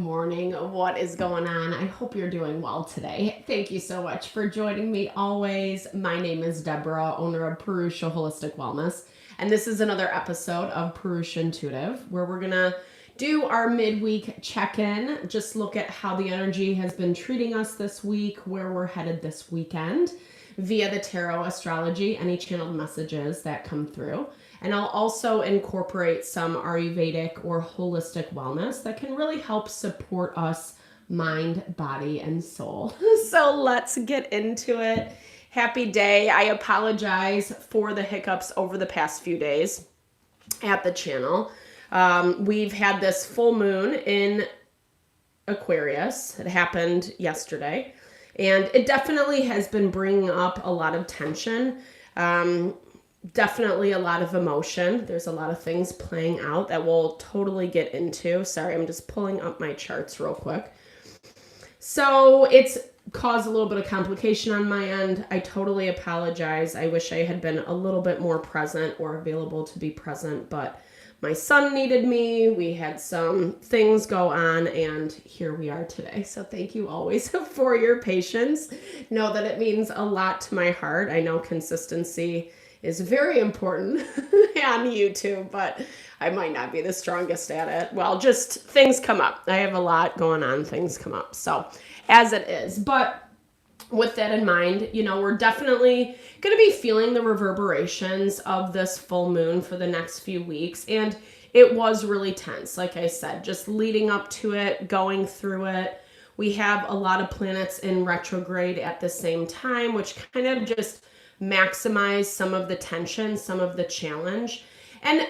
morning. What is going on? I hope you're doing well today. Thank you so much for joining me always. My name is Deborah, owner of Purusha Holistic Wellness, and this is another episode of Purusha Intuitive, where we're going to do our midweek check-in, just look at how the energy has been treating us this week, where we're headed this weekend via the tarot, astrology, any channeled messages that come through. And I'll also incorporate some Ayurvedic or holistic wellness that can really help support us mind, body, and soul. So let's get into it. Happy day. I apologize for the hiccups over the past few days at the channel. We've had this full moon in Aquarius. It happened yesterday, and it definitely has been bringing up a lot of tension. Definitely a lot of emotion. There's a lot of things playing out that we'll totally get into. Sorry, I'm just pulling up my charts real quick. So it's caused a little bit of complication on my end. I totally apologize. I wish I had been a little bit more present or available to be present, but my son needed me. We had some things go on, and here we are today. So thank you always for your patience. Know that it means a lot to my heart. I know consistency is very important on YouTube, but I might not be the strongest at it. Well, just things come up. I have a lot going on. Things come up. So as it is. But with that in mind, we're definitely going to be feeling the reverberations of this full moon for the next few weeks. And it was really tense. Like I said, just leading up to it, going through it. We have a lot of planets in retrograde at the same time, which kind of just maximize some of the tension, some of the challenge. And,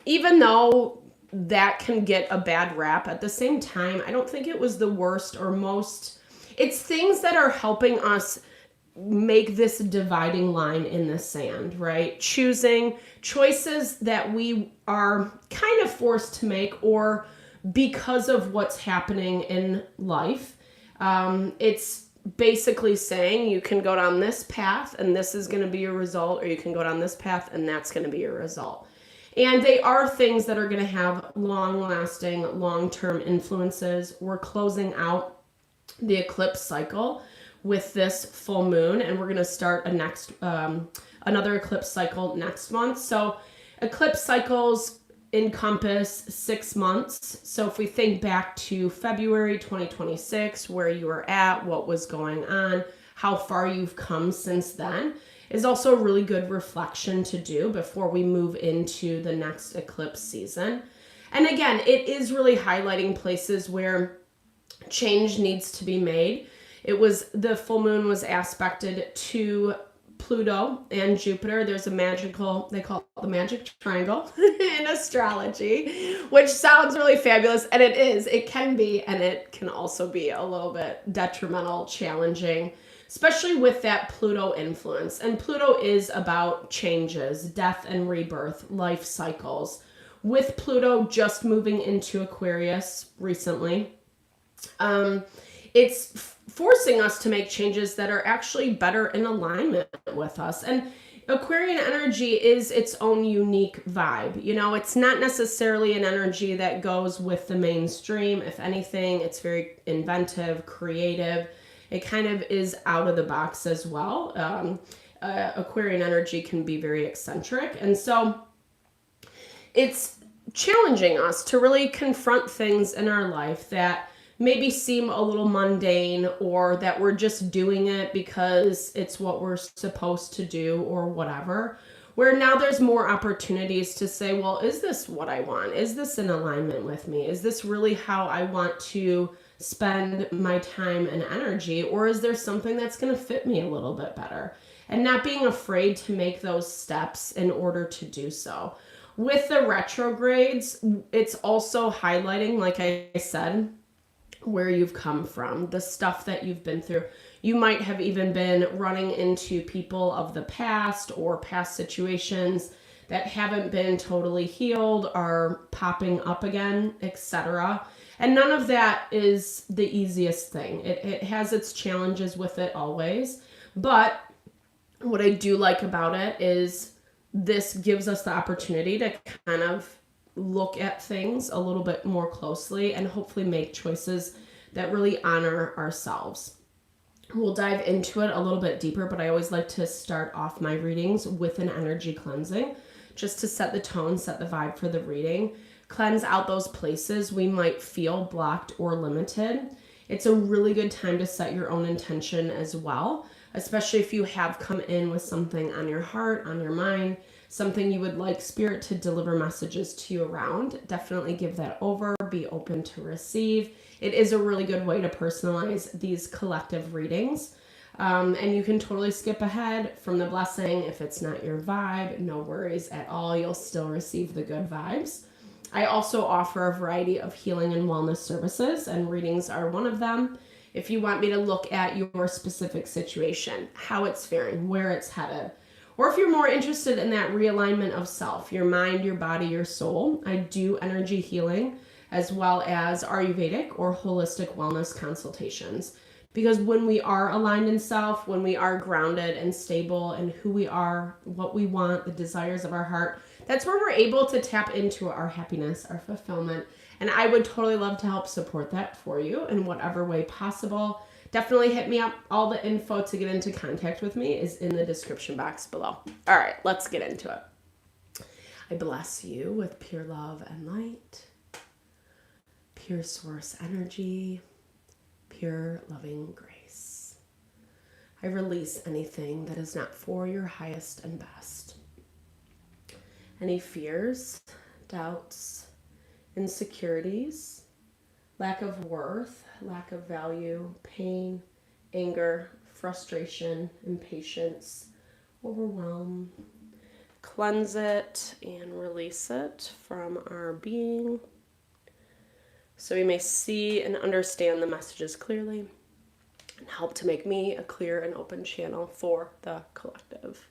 even though that can get a bad rap, at the same time, I don't think it was the worst or most. It's things that are helping us make this dividing line in the sand, right? Choices that we are kind of forced to make, or because of what's happening in life. It's basically saying you can go down this path and this is going to be your result, or you can go down this path and that's going to be your result. And they are things that are going to have long-lasting, long-term influences. We're closing out the eclipse cycle with this full moon, and we're going to start another eclipse cycle next month. So eclipse cycles encompass 6 months. So if we think back to February 2026, where you were at, what was going on, how far you've come since then, is also a really good reflection to do before we move into the next eclipse season. And again, it is really highlighting places where change needs to be made. The full moon was aspected to Pluto and Jupiter. There's they call it the magic triangle in astrology, which sounds really fabulous, and it is. It can be, and it can also be a little bit detrimental, challenging, especially with that Pluto influence. And Pluto is about changes, death and rebirth, life cycles. With Pluto just moving into Aquarius recently, it's forcing us to make changes that are actually better in alignment with us. And Aquarian energy is its own unique vibe. It's not necessarily an energy that goes with the mainstream. If anything, it's very inventive, creative. It kind of is out of the box as well. Aquarian energy can be very eccentric. And so it's challenging us to really confront things in our life that maybe seem a little mundane, or that we're just doing it because it's what we're supposed to do or whatever, where now there's more opportunities to say, well, is this what I want? Is this in alignment with me? Is this really how I want to spend my time and energy? Or is there something that's going to fit me a little bit better? And not being afraid to make those steps in order to do so. With the retrogrades, it's also highlighting, like I said, where you've come from, the stuff that you've been through. You might have even been running into people of the past or past situations that haven't been totally healed, are popping up again, etc. And none of that is the easiest thing. It has its challenges with it always. But what I do like about it is this gives us the opportunity to kind of look at things a little bit more closely and hopefully make choices that really honor ourselves. We'll dive into it a little bit deeper, but I always like to start off my readings with an energy cleansing, just to set the tone, set the vibe for the reading, cleanse out those places we might feel blocked or limited. It's a really good time to set your own intention as well, especially if you have come in with something on your heart, on your mind, something you would like Spirit to deliver messages to you around. Definitely give that over, be open to receive. It is a really good way to personalize these collective readings. And you can totally skip ahead from the blessing. If it's not your vibe, no worries at all. You'll still receive the good vibes. I also offer a variety of healing and wellness services, and readings are one of them. If you want me to look at your specific situation, how it's faring, where it's headed, or if you're more interested in that realignment of self, your mind, your body, your soul, I do energy healing as well as Ayurvedic or holistic wellness consultations. Because when we are aligned in self, when we are grounded and stable in who we are, what we want, the desires of our heart, that's where we're able to tap into our happiness, our fulfillment. And I would totally love to help support that for you in whatever way possible. Definitely hit me up. All the info to get into contact with me is in the description box below. All right, let's get into it. I bless you with pure love and light, pure source energy, pure loving grace. I release anything that is not for your highest and best. Any fears, doubts, insecurities, lack of worth, lack of value, pain, anger, frustration, impatience, overwhelm. Cleanse it and release it from our being so we may see and understand the messages clearly and help to make me a clear and open channel for the collective.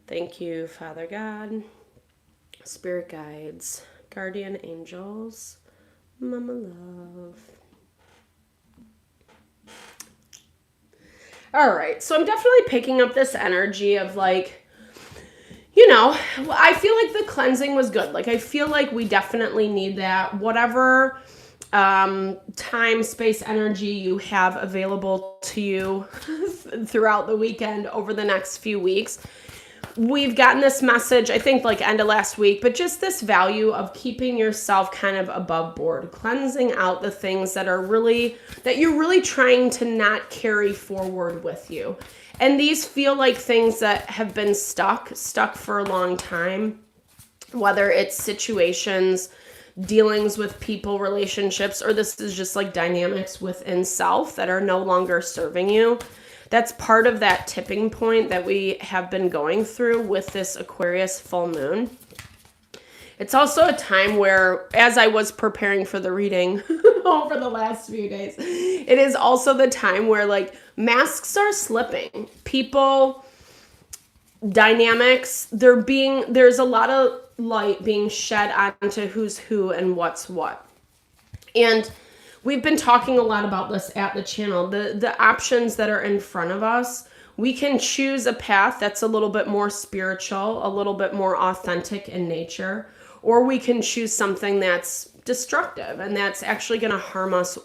Thank you, Father God, Spirit guides, guardian angels, Mama Love. All right, so I'm definitely picking up this energy of like, you know, I feel like the cleansing was good. Like, I feel like we definitely need that. Whatever time, space, energy you have available to you throughout the weekend over the next few weeks. We've gotten this message, I think like end of last week, but just this value of keeping yourself kind of above board, cleansing out the things that are really, that you're really trying to not carry forward with you. And these feel like things that have been stuck for a long time, whether it's situations, dealings with people, relationships, or this is just like dynamics within self that are no longer serving you. That's part of that tipping point that we have been going through with this Aquarius full moon. It's also a time where, as I was preparing for the reading over the last few days, it is also the time where like masks are slipping. People, dynamics, there's a lot of light being shed onto who's who and what's what. And we've been talking a lot about this at the channel. The options that are in front of us, we can choose a path that's a little bit more spiritual, a little bit more authentic in nature, or we can choose something that's destructive and that's actually going to harm us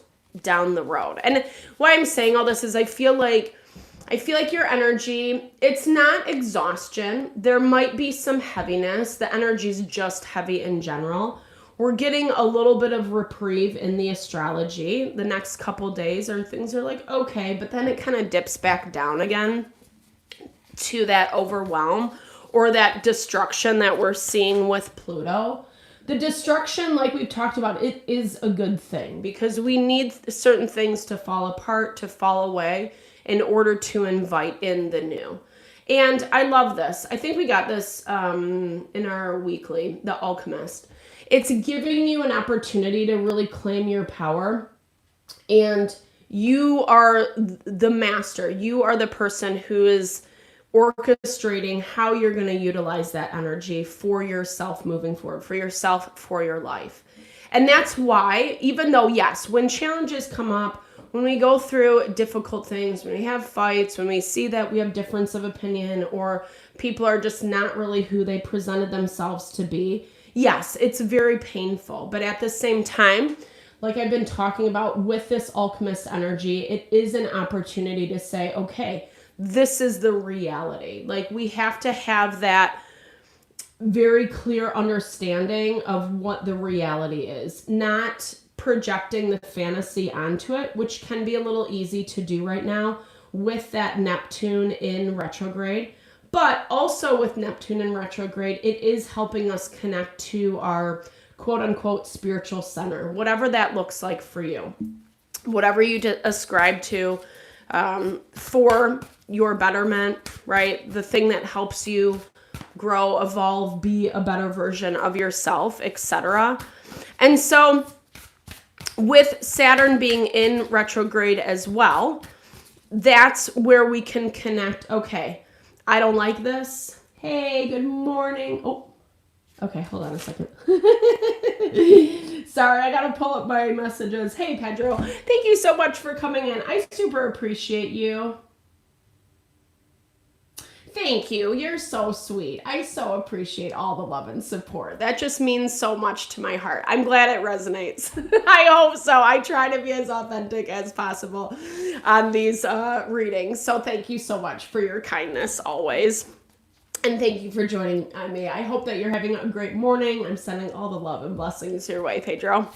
down the road. And why I'm saying all this is I feel like your energy, it's not exhaustion. There might be some heaviness. The energy is just heavy in general. We're getting a little bit of reprieve in the astrology. The next couple days or things are like, okay, but then it kind of dips back down again to that overwhelm or that destruction that we're seeing with Pluto. The destruction, like we've talked about, it is a good thing because we need certain things to fall apart, to fall away in order to invite in the new. And I love this. I think we got this in our weekly, The Alchemist. It's giving you an opportunity to really claim your power. And you are the master. You are the person who is orchestrating how you're going to utilize that energy for yourself moving forward, for yourself, for your life. And that's why, even though, yes, when challenges come up, when we go through difficult things, when we have fights, when we see that we have difference of opinion or people are just not really who they presented themselves to be, yes, it's very painful. But at the same time, like I've been talking about with this alchemist energy, it is an opportunity to say, okay, this is the reality. Like we have to have that very clear understanding of what the reality is, not projecting the fantasy onto it, which can be a little easy to do right now with that Neptune in retrograde. But also with Neptune in retrograde, it is helping us connect to our quote unquote spiritual center, whatever that looks like for you, whatever you ascribe to for your betterment, right? The thing that helps you grow, evolve, be a better version of yourself, etc. And so with Saturn being in retrograde as well, that's where we can connect. Okay, I don't like this. Hey, good morning. Oh, okay, hold on a second. Sorry, I gotta pull up my messages. Hey, Pedro, thank you so much for coming in. I super appreciate you. Thank you. You're so sweet. I so appreciate all the love and support. That just means so much to my heart. I'm glad it resonates. I hope so. I try to be as authentic as possible on these readings. So thank you so much for your kindness always. And thank you for joining me. I hope that you're having a great morning. I'm sending all the love and blessings your way, Pedro.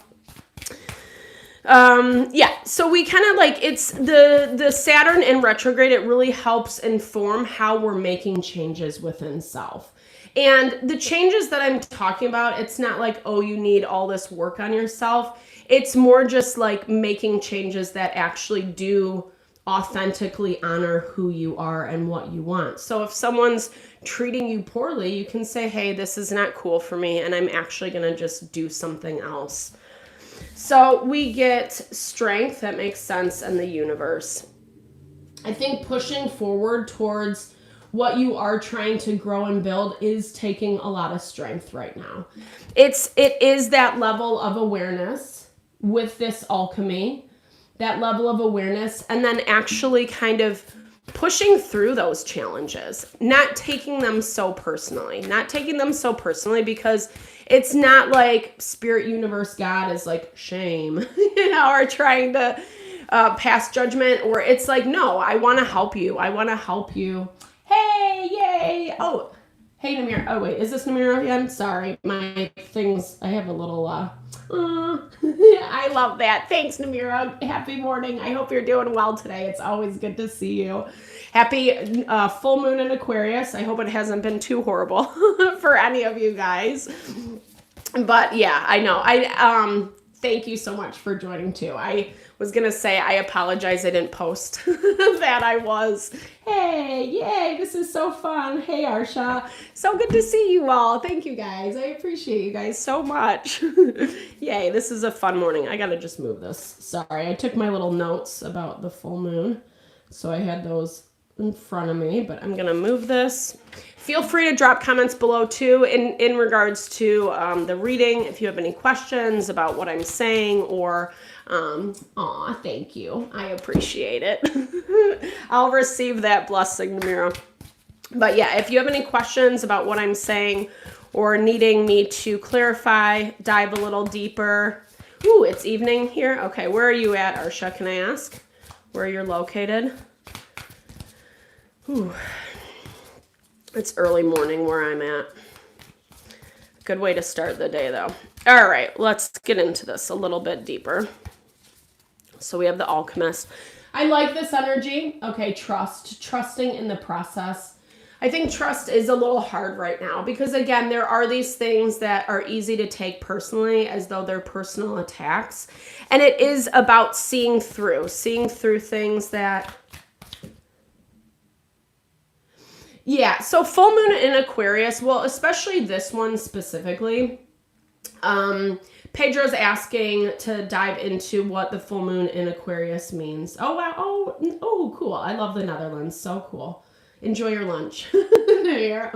Yeah, so we kind of like, it's the Saturn in retrograde, it really helps inform how we're making changes within self. And the changes that I'm talking about, it's not like, oh, you need all this work on yourself. It's more just like making changes that actually do authentically honor who you are and what you want. So if someone's treating you poorly, you can say, hey, this is not cool for me, and I'm actually going to just do something else. So we get strength that makes sense in the universe. I think pushing forward towards what you are trying to grow and build is taking a lot of strength right now. It is that level of awareness with this alchemy, that level of awareness, and then actually kind of pushing through those challenges, not taking them so personally, because it's not like spirit, universe, God is like shame, or trying to pass judgment, or it's like, no, I want to help you. Hey, yay. Oh, hey, Namira. Oh, wait, is this Namira again? Sorry, my things, I have a little, I love that. Thanks, Namira. Happy morning. I hope you're doing well today. It's always good to see you. Happy full moon in Aquarius. I hope it hasn't been too horrible for any of you guys. But yeah, I know. Thank you so much for joining too. I was going to say, I apologize I didn't post that I was. Hey, yay, this is so fun. Hey, Arsha. So good to see you all. Thank you guys. I appreciate you guys so much. Yay, this is a fun morning. I got to just move this. Sorry, I took my little notes about the full moon, so I had those in front of me, but I'm going to move this. Feel free to drop comments below too in regards to the reading. If you have any questions about what I'm saying, or thank you. I appreciate it. I'll receive that blessing, Namira. But yeah, if you have any questions about what I'm saying or needing me to clarify, dive a little deeper. Ooh, it's evening here. Okay, where are you at, Arsha? Can I ask where you're located? Ooh. It's early morning where I'm at. Good way to start the day, though. All right, let's get into this a little bit deeper. So we have the alchemist. I like this energy. Okay, trusting in the process. I think trust is a little hard right now because, again, there are these things that are easy to take personally as though they're personal attacks. And it is about seeing through things that... Yeah, so full moon in Aquarius, well, especially this one specifically, Pedro's asking to dive into what the full moon in Aquarius means. Oh, wow. Oh, cool. I love the Netherlands. So cool. Enjoy your lunch. There.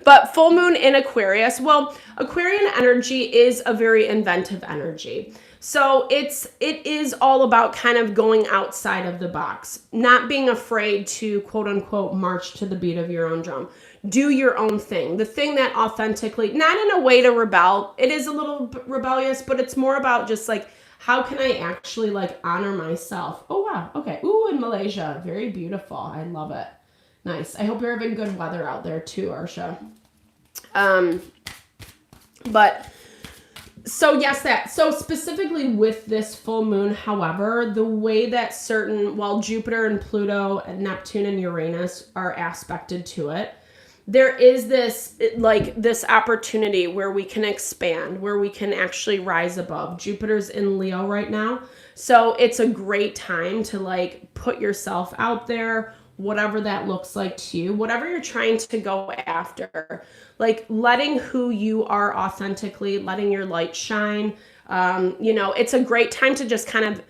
But full moon in Aquarius, well, Aquarian energy is a very inventive energy. So it is all about kind of going outside of the box, not being afraid to quote unquote march to the beat of your own drum. Do your own thing. The thing that authentically, not in a way to rebel. It is a little rebellious, but it's more about just like, how can I actually like honor myself? Oh, wow. Okay. Ooh, in Malaysia. Very beautiful. I love it. Nice. I hope you're having good weather out there too, Arsha. But so yes, so specifically with this full moon, however, the way that Jupiter and Pluto and Neptune and Uranus are aspected to it, there is this opportunity where we can expand, where we can actually rise above. Jupiter's in Leo right now. So it's a great time to like put yourself out there, whatever that looks like to you, whatever you're trying to go after, like letting who you are authentically, letting your light shine. It's a great time to just kind of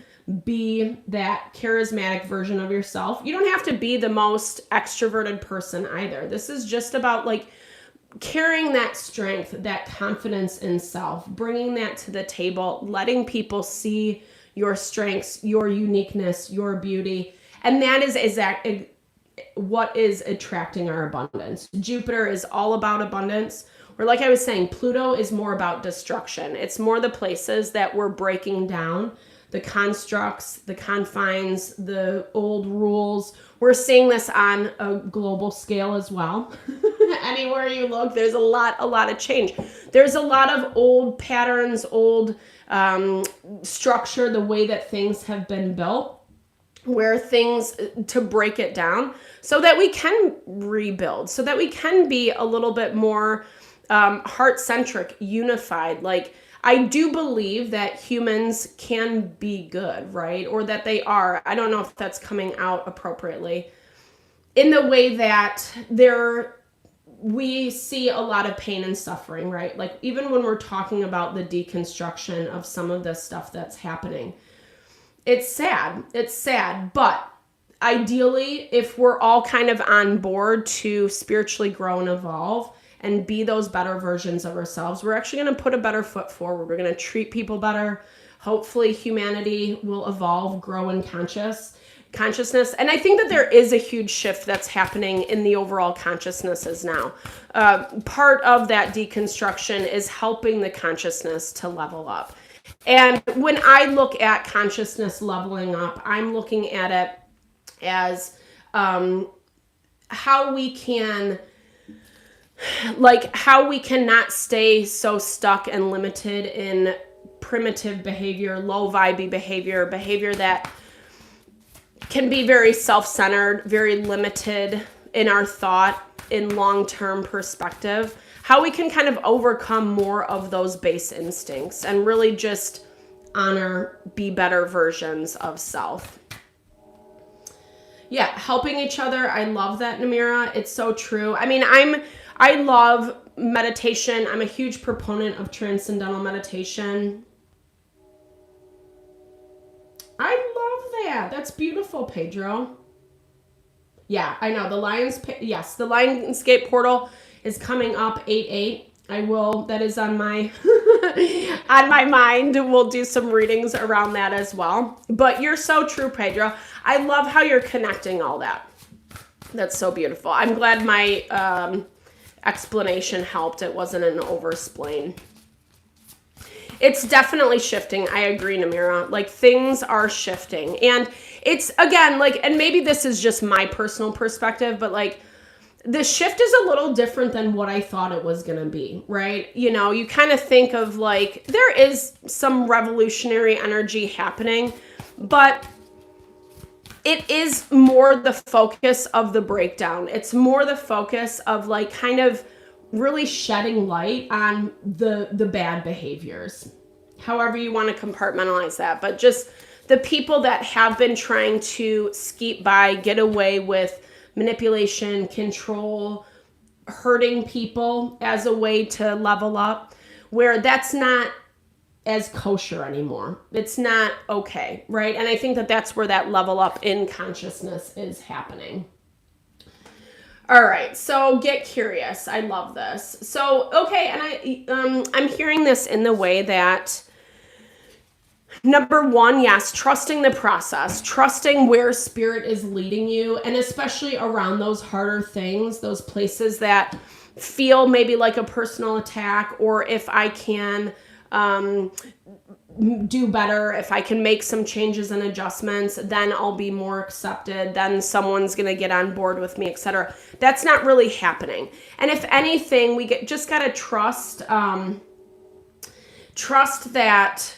be that charismatic version of yourself. You don't have to be the most extroverted person either. This is just about like carrying that strength, that confidence in self, bringing that to the table, letting people see your strengths, your uniqueness, your beauty. And that is exactly what is attracting our abundance. Jupiter is all about abundance. Or like I was saying, Pluto is more about destruction. It's more the places that we're breaking down, the constructs, the confines, the old rules. We're seeing this on a global scale as well. Anywhere you look, there's a lot of change. There's a lot of old patterns, old structure, the way that things have been built, where things to break it down so that we can rebuild, so that we can be a little bit more heart-centric, unified. Like, I do believe that humans can be good, right? Or that they are. I don't know if that's coming out appropriately. In the way that we see a lot of pain and suffering, right? Like even when we're talking about the deconstruction of some of the stuff that's happening, it's sad. It's sad. But ideally, if we're all kind of on board to spiritually grow and evolve, and be those better versions of ourselves, we're actually going to put a better foot forward. We're going to treat people better. Hopefully humanity will evolve, grow in consciousness. And I think that there is a huge shift that's happening in the overall consciousnesses now. Part of that deconstruction is helping the consciousness to level up. And when I look at consciousness leveling up, I'm looking at it as how we can not stay so stuck and limited in primitive behavior, low vibey behavior that can be very self-centered, very limited in our thought, in long-term perspective. How we can kind of overcome more of those base instincts and really just honor, be better versions of self. Yeah, helping each other. I love that, Namira. It's so true. I mean, I love meditation. I'm a huge proponent of transcendental meditation. I love that. That's beautiful, Pedro. Yeah, I know. The Lionsgate portal is coming up 8/8. That is on my on my mind. We'll do some readings around that as well. But you're so true, Pedro. I love how you're connecting all that. That's so beautiful. I'm glad my explanation helped. It wasn't an oversplain. It's definitely shifting. I agree, Namira. Like, things are shifting. And it's, again, like, and maybe this is just my personal perspective, but like, the shift is a little different than what I thought it was going to be, right? You know, you kind of think of like, there is some revolutionary energy happening, but it is more the focus of the breakdown. It's more the focus of like kind of really shedding light on the bad behaviors, however you want to compartmentalize that. But just the people that have been trying to skeet by, get away with manipulation, control, hurting people as a way to level up, where that's not as kosher anymore. It's not okay, right? And I think that that's where that level up in consciousness is happening. All right, so get curious. I love this. So, okay, and I'm hearing this in the way that Number one, yes, trusting the process, trusting where spirit is leading you, and especially around those harder things, those places that feel maybe like a personal attack, or if I can do better, if I can make some changes and adjustments, then I'll be more accepted, then someone's going to get on board with me, etc. That's not really happening. And if anything, we just got to trust that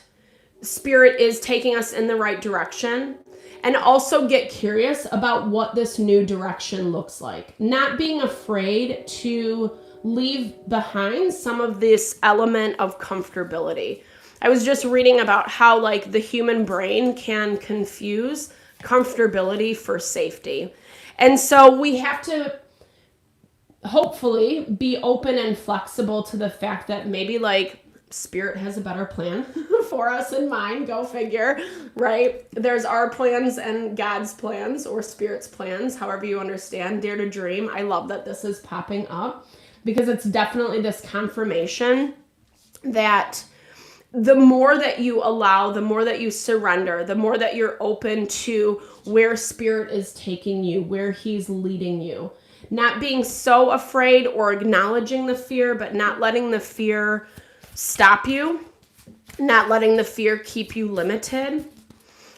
spirit is taking us in the right direction, and also get curious about what this new direction looks like. Not being afraid to leave behind some of this element of comfortability. I was just reading about how like the human brain can confuse comfortability for safety. And so we have to hopefully be open and flexible to the fact that maybe like spirit has a better plan for us in mind. Go figure, right? There's our plans and God's plans, or spirit's plans, however you understand. Dare to dream. I love that this is popping up, because it's definitely this confirmation that the more that you allow, the more that you surrender, the more that you're open to where spirit is taking you, where he's leading you. Not being so afraid or acknowledging the fear, but not letting the fear stop you, not letting the fear keep you limited.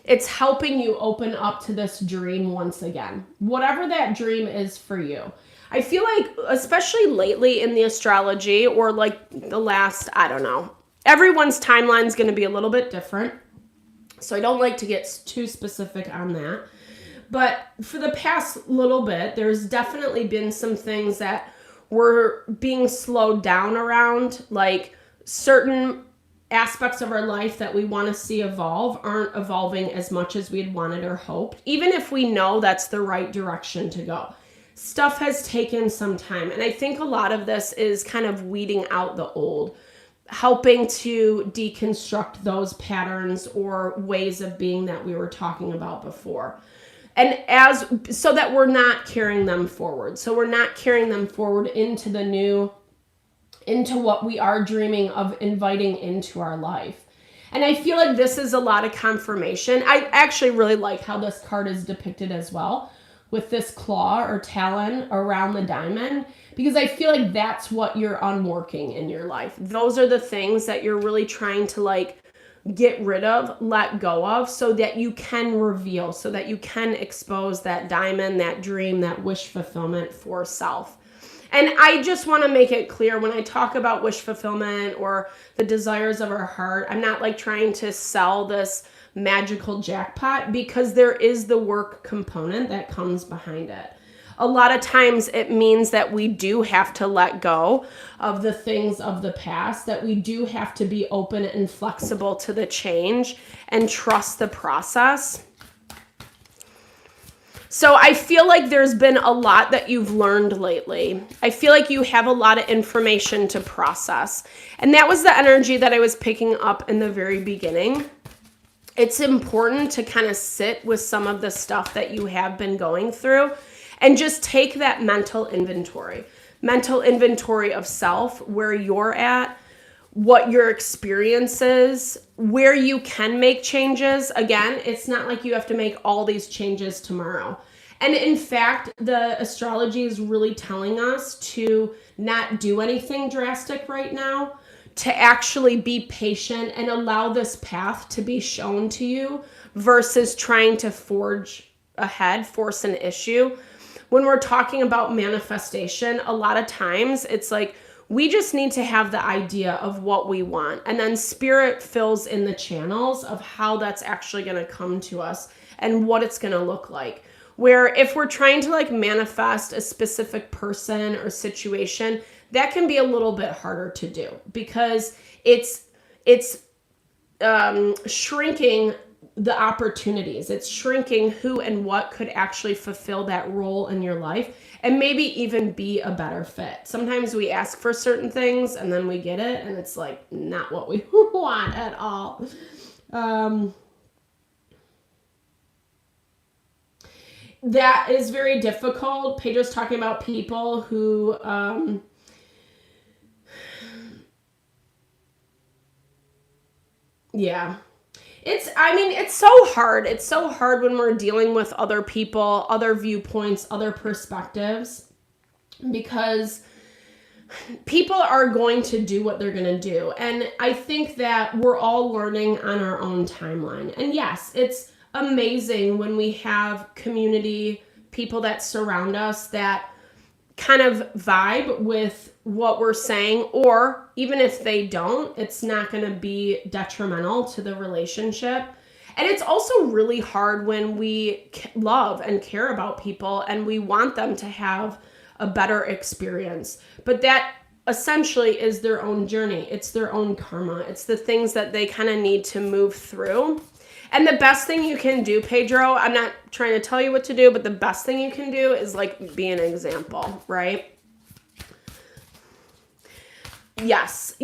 It's helping you open up to this dream once again, whatever that dream is for you. I feel like, especially lately in the astrology, or like the last, I don't know, everyone's timeline is going to be a little bit different. So I don't like to get too specific on that. But for the past little bit, there's definitely been some things that were being slowed down around, like certain aspects of our life that we want to see evolve aren't evolving as much as we'd wanted or hoped, even if we know that's the right direction to go. Stuff has taken some time. And I think a lot of this is kind of weeding out the old, helping to deconstruct those patterns or ways of being that we were talking about before. And so that we're not carrying them forward. So we're not carrying them forward into the new, into what we are dreaming of inviting into our life. And I feel like this is a lot of confirmation. I actually really like how this card is depicted as well, with this claw or talon around the diamond, because I feel like that's what you're unworking in your life. Those are the things that you're really trying to like get rid of, let go of, so that you can reveal, so that you can expose that diamond, that dream, that wish fulfillment for self. And I just want to make it clear, when I talk about wish fulfillment or the desires of our heart, I'm not like trying to sell this magical jackpot, because there is the work component that comes behind it. A lot of times it means that we do have to let go of the things of the past, that we do have to be open and flexible to the change and trust the process. So I feel like there's been a lot that you've learned lately. I feel like you have a lot of information to process. And that was the energy that I was picking up in the very beginning. It's important to kind of sit with some of the stuff that you have been going through and just take that mental inventory of self, where you're at, what your experience is, where you can make changes. Again, it's not like you have to make all these changes tomorrow. And in fact, the astrology is really telling us to not do anything drastic right now, to actually be patient and allow this path to be shown to you, versus trying to forge ahead, force an issue. When we're talking about manifestation, a lot of times it's like we just need to have the idea of what we want, and then spirit fills in the channels of how that's actually going to come to us and what it's going to look like. Where if we're trying to like manifest a specific person or situation, that can be a little bit harder to do, because it's shrinking the opportunities. It's shrinking who and what could actually fulfill that role in your life and maybe even be a better fit. Sometimes we ask for certain things and then we get it, and it's like not what we want at all. That is very difficult. Pedro's talking about people who It's so hard. It's so hard when we're dealing with other people, other viewpoints, other perspectives, because people are going to do what they're going to do. And I think that we're all learning on our own timeline. And yes, it's amazing when we have community, people that surround us that kind of vibe with what we're saying, or even if they don't, it's not going to be detrimental to the relationship. And it's also really hard when we love and care about people and we want them to have a better experience. But that essentially is their own journey. It's their own karma. It's the things that they kind of need to move through. And the best thing you can do, Pedro, I'm not trying to tell you what to do, but the best thing you can do is like be an example, right? Yes.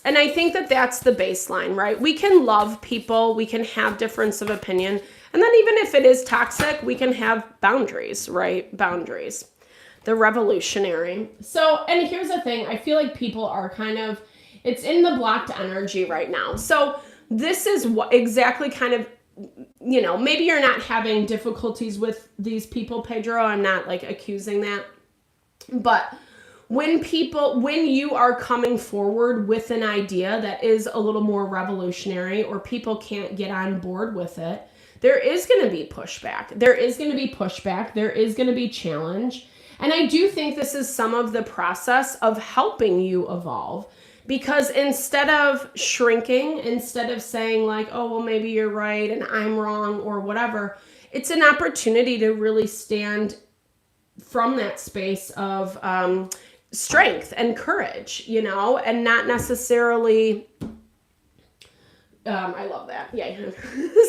And I think that that's the baseline, right? We can love people. We can have difference of opinion. And then even if it is toxic, we can have boundaries, right? Boundaries. The revolutionary. So, and here's the thing. I feel like people are it's in the blocked energy right now. So this is what exactly kind of, maybe you're not having difficulties with these people, Pedro. I'm not like accusing that. But when you are coming forward with an idea that is a little more revolutionary, or people can't get on board with it, there is going to be pushback. There is going to be challenge. And I do think this is some of the process of helping you evolve. Because instead of shrinking, instead of saying like, oh, well, maybe you're right and I'm wrong or whatever, it's an opportunity to really stand from that space of strength and courage, and not necessarily... I love that. Yeah.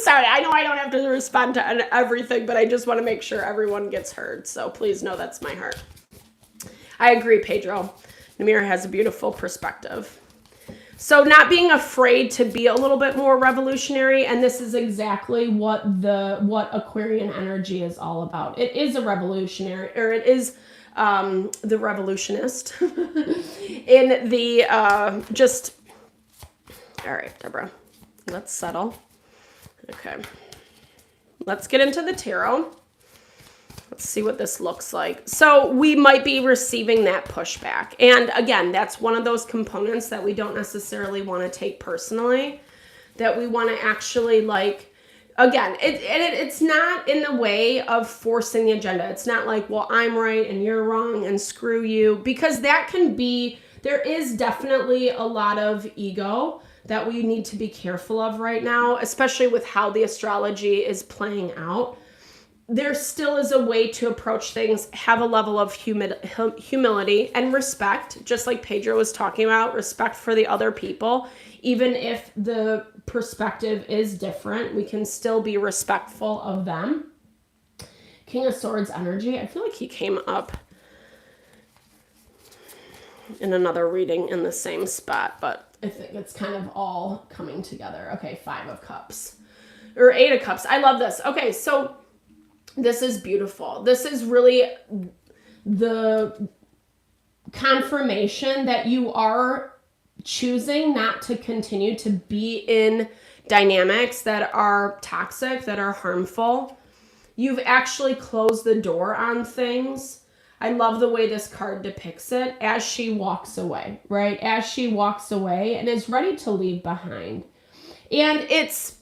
Sorry, I know I don't have to respond to everything, but I just want to make sure everyone gets heard. So please know that's my heart. I agree, Pedro. Namir has a beautiful perspective. So not being afraid to be a little bit more revolutionary, and this is exactly what Aquarian energy is all about. It is a revolutionary, or it is the revolutionist in the all right, Deborah, let's settle. Okay, let's get into the tarot. Let's see what this looks like. So we might be receiving that pushback. And again, that's one of those components that we don't necessarily want to take personally, that we want to actually it's not in the way of forcing the agenda. It's not like, well, I'm right and you're wrong and screw you, because there is definitely a lot of ego that we need to be careful of right now, especially with how the astrology is playing out. There still is a way to approach things, have a level of humility and respect, just like Pedro was talking about, respect for the other people. Even if the perspective is different, we can still be respectful of them. King of Swords energy. I feel like he came up in another reading in the same spot, but I think it's kind of all coming together. Okay, 5 of Cups. Or 8 of Cups. I love this. Okay, so this is beautiful. This is really the confirmation that you are choosing not to continue to be in dynamics that are toxic, that are harmful. You've actually closed the door on things. I love the way this card depicts it as she walks away, right? As she walks away and is ready to leave behind. And it's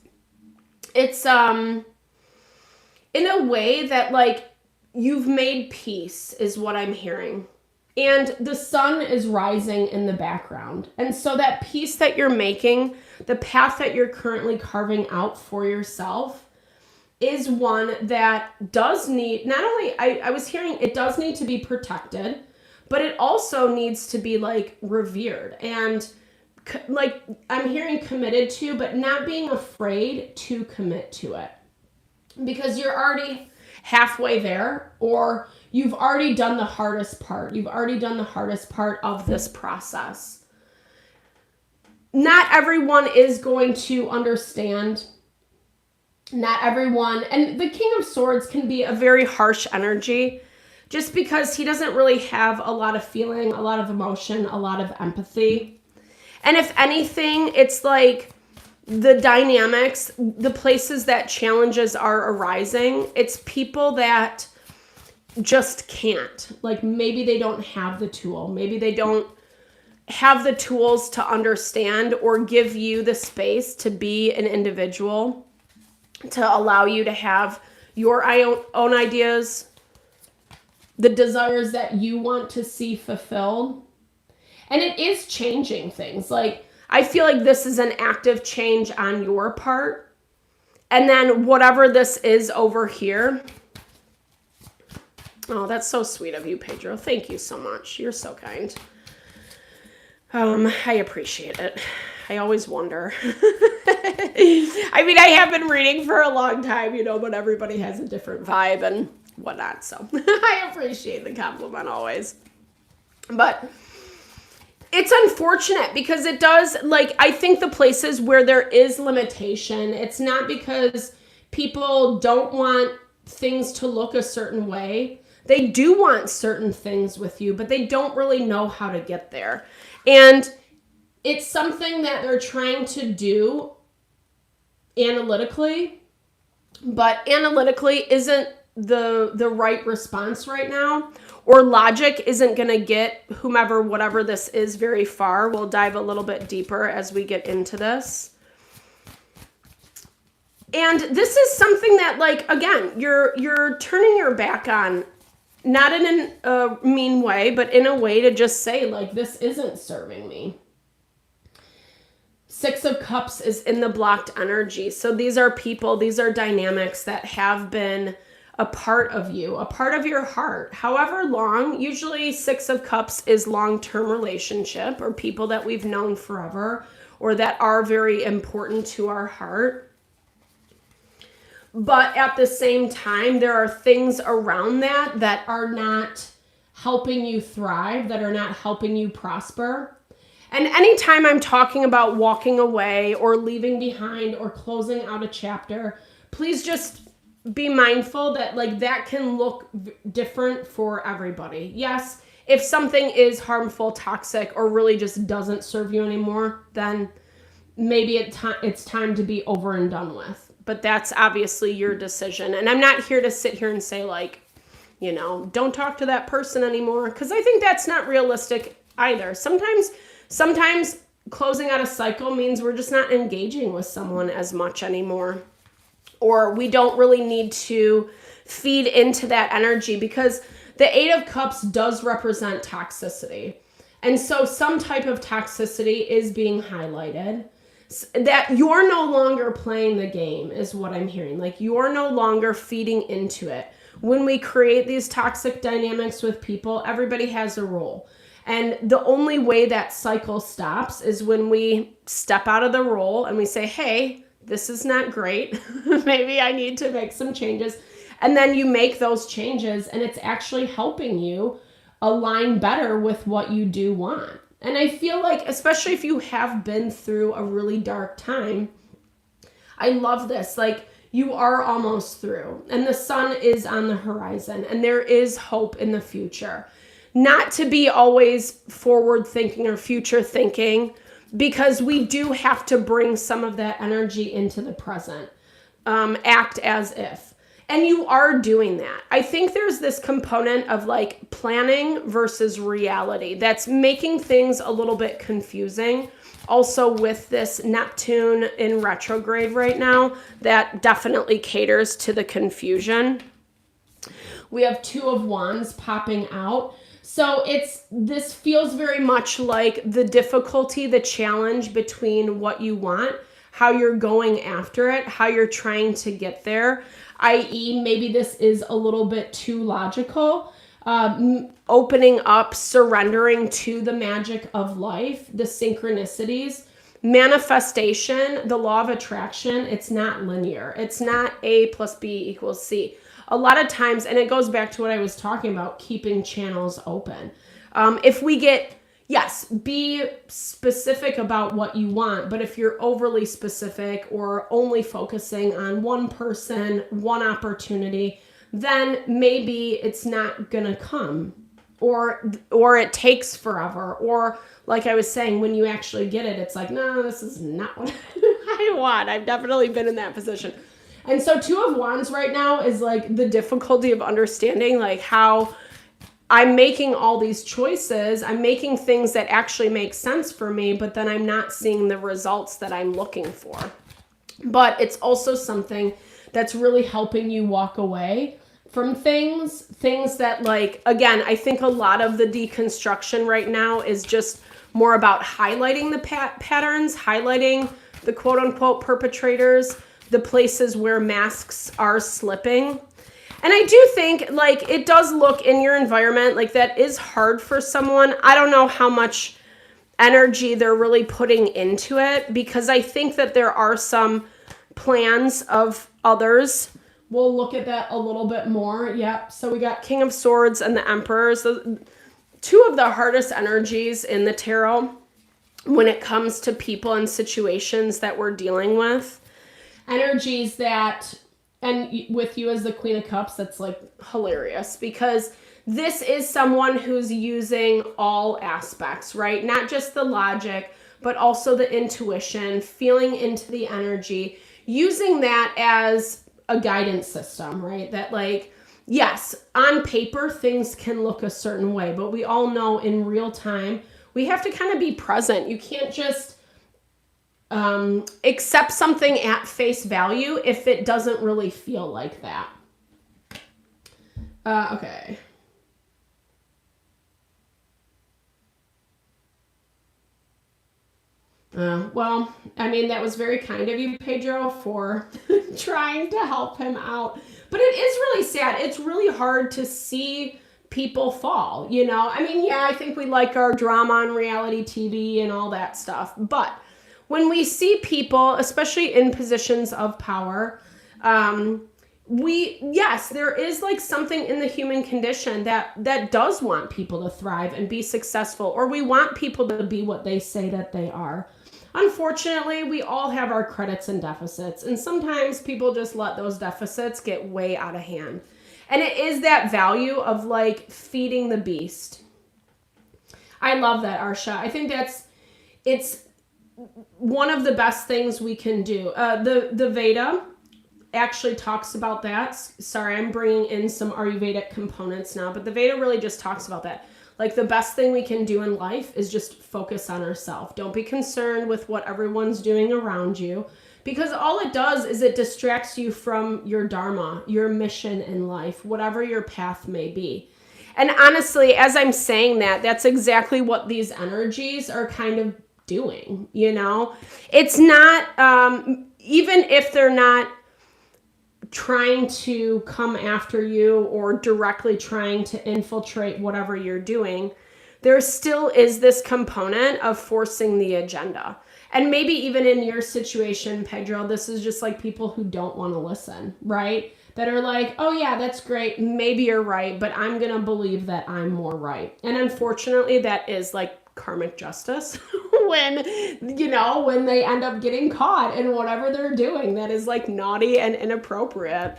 in a way that like you've made peace is what I'm hearing. And the sun is rising in the background. And so that peace that you're making, the path that you're currently carving out for yourself, is one that does need, not only, I was hearing it does need to be protected, but it also needs to be like revered and like I'm hearing committed to, but not being afraid to commit to it. Because you're already halfway there, or you've already done the hardest part. You've already done the hardest part of this process. Not everyone is going to understand. Not everyone. And the King of Swords can be a very harsh energy just because he doesn't really have a lot of feeling, a lot of emotion, a lot of empathy. And if anything, it's like the dynamics, the places that challenges are arising, it's people that just can't. Like maybe they don't have the tool. Maybe they don't have the tools to understand or give you the space to be an individual, to allow you to have your own ideas, the desires that you want to see fulfilled. And it is changing things. Like, I feel like this is an active change on your part. And then whatever this is over here. Oh, that's so sweet of you, Pedro. Thank you so much. You're so kind. I appreciate it. I always wonder. I mean, I have been reading for a long time, you know, but everybody has a different vibe and whatnot. So I appreciate the compliment always. But it's unfortunate because it does, like, I think the places where there is limitation, it's not because people don't want things to look a certain way. They do want certain things with you, but they don't really know how to get there. And it's something that they're trying to do analytically, but analytically isn't the right response right now, or logic isn't going to get whomever, whatever this is, very far. We'll dive a little bit deeper as we get into this. And this is something that, like, again, you're turning your back on, not in a mean way, but in a way to just say, like, this isn't serving me. Six of Cups is in the blocked energy. So these are people, these are dynamics that have been a part of you, a part of your heart. However long, usually Six of Cups is long-term relationship or people that we've known forever or that are very important to our heart. But at the same time, there are things around that are not helping you thrive, that are not helping you prosper. And anytime I'm talking about walking away or leaving behind or closing out a chapter, please just be mindful that, like, that can look different for everybody. Yes, if something is harmful, toxic, or really just doesn't serve you anymore, then maybe it's time to be over and done with. But that's obviously your decision. And I'm not here to sit here and say, like, you know, don't talk to that person anymore, because I think that's not realistic either. Sometimes closing out a cycle means we're just not engaging with someone as much anymore. Or we don't really need to feed into that energy, because the Eight of Cups does represent toxicity. And so some type of toxicity is being highlighted. That you're no longer playing the game is what I'm hearing. Like, you're no longer feeding into it. When we create these toxic dynamics with people, everybody has a role. And the only way that cycle stops is when we step out of the role and we say, hey, this is not great. Maybe I need to make some changes. And then you make those changes and it's actually helping you align better with what you do want. And I feel like, especially if you have been through a really dark time, I love this. Like, you are almost through and the sun is on the horizon and there is hope in the future. Not to be always forward thinking or future thinking, because we do have to bring some of that energy into the present. Act as if. And you are doing that. I think there's this component of, like, planning versus reality that's making things a little bit confusing. Also with this Neptune in retrograde right now, that definitely caters to the confusion. We have Two of Wands popping out. So this feels very much like the difficulty, the challenge between what you want, how you're going after it, how you're trying to get there, i.e. maybe this is a little bit too logical, opening up, surrendering to the magic of life, the synchronicities, manifestation, the law of attraction. It's not linear. It's not A plus B equals C. A lot of times, and it goes back to what I was talking about, keeping channels open. If we get, yes, be specific about what you want, but if you're overly specific or only focusing on one person, one opportunity, then maybe it's not gonna come, or it takes forever, or like I was saying, when you actually get it, it's like, no, this is not what I've definitely been in that position. And so Two of Wands right now is like the difficulty of understanding like how I'm making all these choices. I'm making things that actually make sense for me, but then I'm not seeing the results that I'm looking for. But it's also something that's really helping you walk away from things that like, again, I think a lot of the deconstruction right now is just more about highlighting the patterns, highlighting the quote unquote perpetrators, the places where masks are slipping. And I do think like it does look in your environment like that is hard for someone. I don't know how much energy they're really putting into it because I think that there are some plans of others. We'll look at that a little bit more. Yep. So we got King of Swords and the Emperor. So two of the hardest energies in the tarot when it comes to people and situations that we're dealing with. Energies that, and with you as the Queen of Cups, that's like hilarious because this is someone who's using all aspects, right? Not just the logic, but also the intuition, feeling into the energy, using that as a guidance system, right? That like, yes, on paper, things can look a certain way, but we all know in real time, we have to kind of be present. You can't just accept something at face value if it doesn't really feel like that. Okay. Well, I mean, that was very kind of you, Pedro, for trying to help him out. But it is really sad. It's really hard to see people fall, you know? I mean, yeah, I think we like our drama on reality TV and all that stuff. But when we see people, especially in positions of power, yes, there is like something in the human condition that does want people to thrive and be successful, or we want people to be what they say that they are. Unfortunately, we all have our credits and deficits, and sometimes people just let those deficits get way out of hand. And it is that value of like feeding the beast. I love that, Arsha. I think it's one of the best things we can do. The Veda actually talks about that. Sorry, I'm bringing in some Ayurvedic components now, but the Veda really just talks about that. Like the best thing we can do in life is just focus on ourselves. Don't be concerned with what everyone's doing around you, because all it does is it distracts you from your dharma, your mission in life, whatever your path may be. And honestly, as I'm saying that, that's exactly what these energies are kind of doing, you know? It's not, even if they're not trying to come after you or directly trying to infiltrate whatever you're doing, there still is this component of forcing the agenda. And maybe even in your situation, Pedro, this is just like people who don't want to listen, right? That are like, oh yeah, that's great. Maybe you're right, but I'm going to believe that I'm more right. And unfortunately, that is like karmic justice when they end up getting caught in whatever they're doing that is like naughty and inappropriate.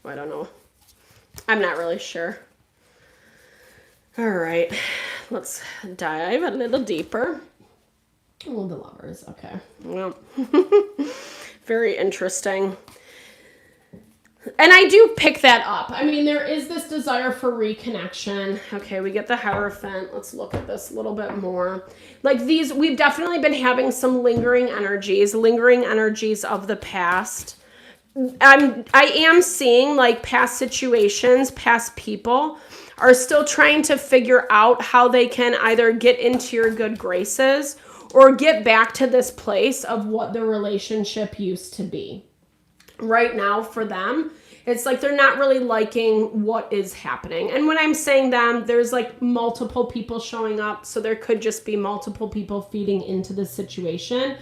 I don't know. I'm not really sure. All right, let's dive a little deeper. Oh, the Lovers. Okay. Well, very interesting. And I do pick that up. I mean, there is this desire for reconnection. Okay, we get the Hierophant. Let's look at this a little bit more. Like these, we've definitely been having some lingering energies of the past. I am seeing like past situations, past people are still trying to figure out how they can either get into your good graces or get back to this place of what the relationship used to be. Right now for them, it's like they're not really liking what is happening. And when I'm saying them, there's like multiple people showing up. So there could just be multiple people feeding into the situation.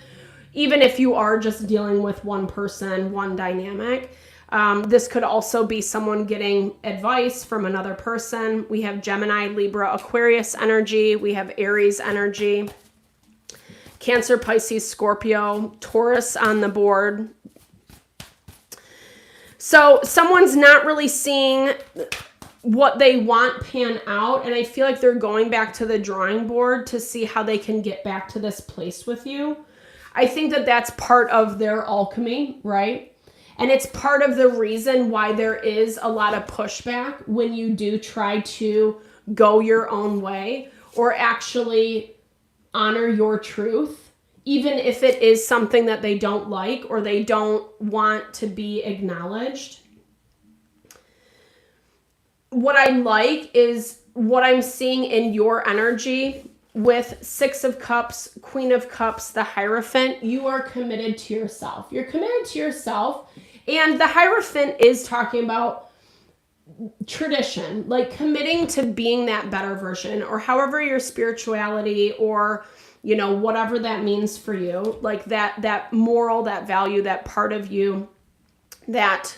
Even if you are just dealing with one person, one dynamic, this could also be someone getting advice from another person. We have Gemini, Libra, Aquarius energy. We have Aries energy, Cancer, Pisces, Scorpio, Taurus on the board. So someone's not really seeing what they want pan out, and I feel like they're going back to the drawing board to see how they can get back to this place with you. I think that that's part of their alchemy, right? And it's part of the reason why there is a lot of pushback when you do try to go your own way or actually honor your truth, even if it is something that they don't like or they don't want to be acknowledged. What I like is what I'm seeing in your energy with Six of Cups, Queen of Cups, the Hierophant. You are committed to yourself. You're committed to yourself. And the Hierophant is talking about tradition, like committing to being that better version, or however your spirituality or, you know, whatever that means for you, like that moral, that value, that part of you that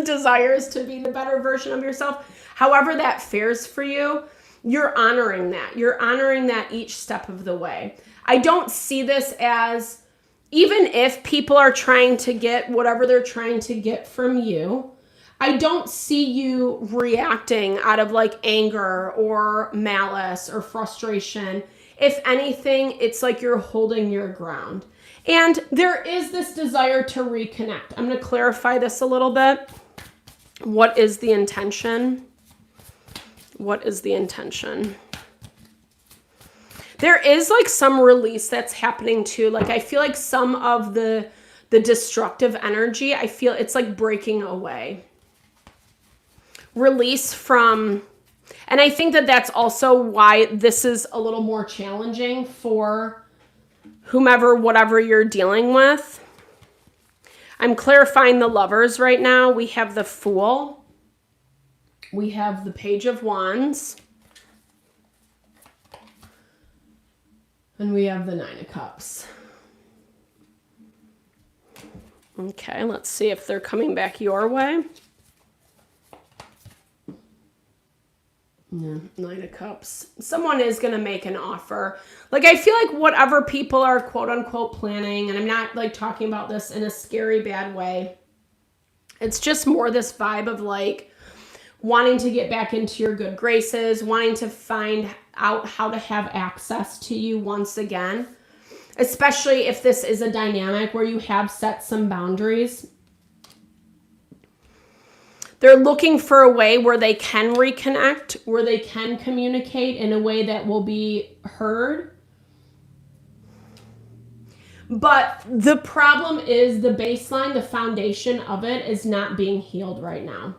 desires to be the better version of yourself. However that fares for you, you're honoring that. You're honoring that each step of the way. I don't see this as, even if people are trying to get whatever they're trying to get from you, I don't see you reacting out of like anger or malice or frustration. If anything, it's like you're holding your ground. And there is this desire to reconnect. I'm going to clarify this a little bit. What is the intention? What is the intention? There is like some release that's happening too. Like I feel like some of the destructive energy, I feel it's like breaking away. Release from, and I think that that's also why this is a little more challenging for whomever, whatever you're dealing with. I'm clarifying the Lovers right now. We have the Fool. We have the Page of Wands. And we have the Nine of Cups. Okay, let's see if they're coming back your way. Yeah, Nine of Cups. Someone is going to make an offer. Like, I feel like whatever people are quote unquote planning, and I'm not like talking about this in a scary bad way. It's just more this vibe of like wanting to get back into your good graces, wanting to find out how to have access to you once again, especially if this is a dynamic where you have set some boundaries. They're looking for a way where they can reconnect, where they can communicate in a way that will be heard. But the problem is the baseline, the foundation of it is not being healed right now.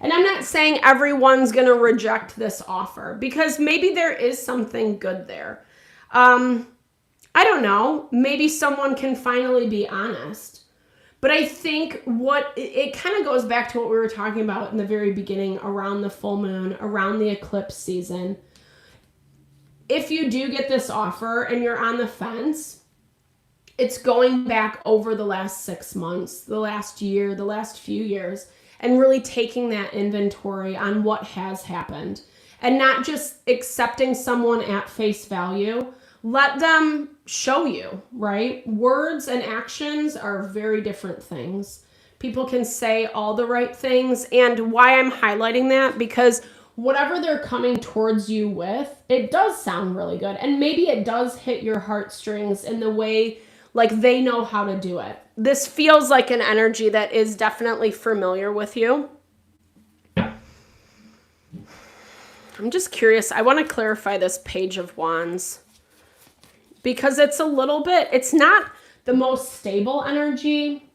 And I'm not saying everyone's going to reject this offer, because maybe there is something good there. I don't know. Maybe someone can finally be honest. But I think it kind of goes back to what we were talking about in the very beginning around the full moon, around the eclipse season. If you do get this offer and you're on the fence, it's going back over the last 6 months, the last year, the last few years, and really taking that inventory on what has happened and not just accepting someone at face value. Let them show you, right? Words and actions are very different things. People can say all the right things. And why I'm highlighting that, because whatever they're coming towards you with, it does sound really good. And maybe it does hit your heartstrings in the way like they know how to do it. This feels like an energy that is definitely familiar with you. I'm just curious. I want to clarify this Page of Wands, because it's a little bit, it's not the most stable energy.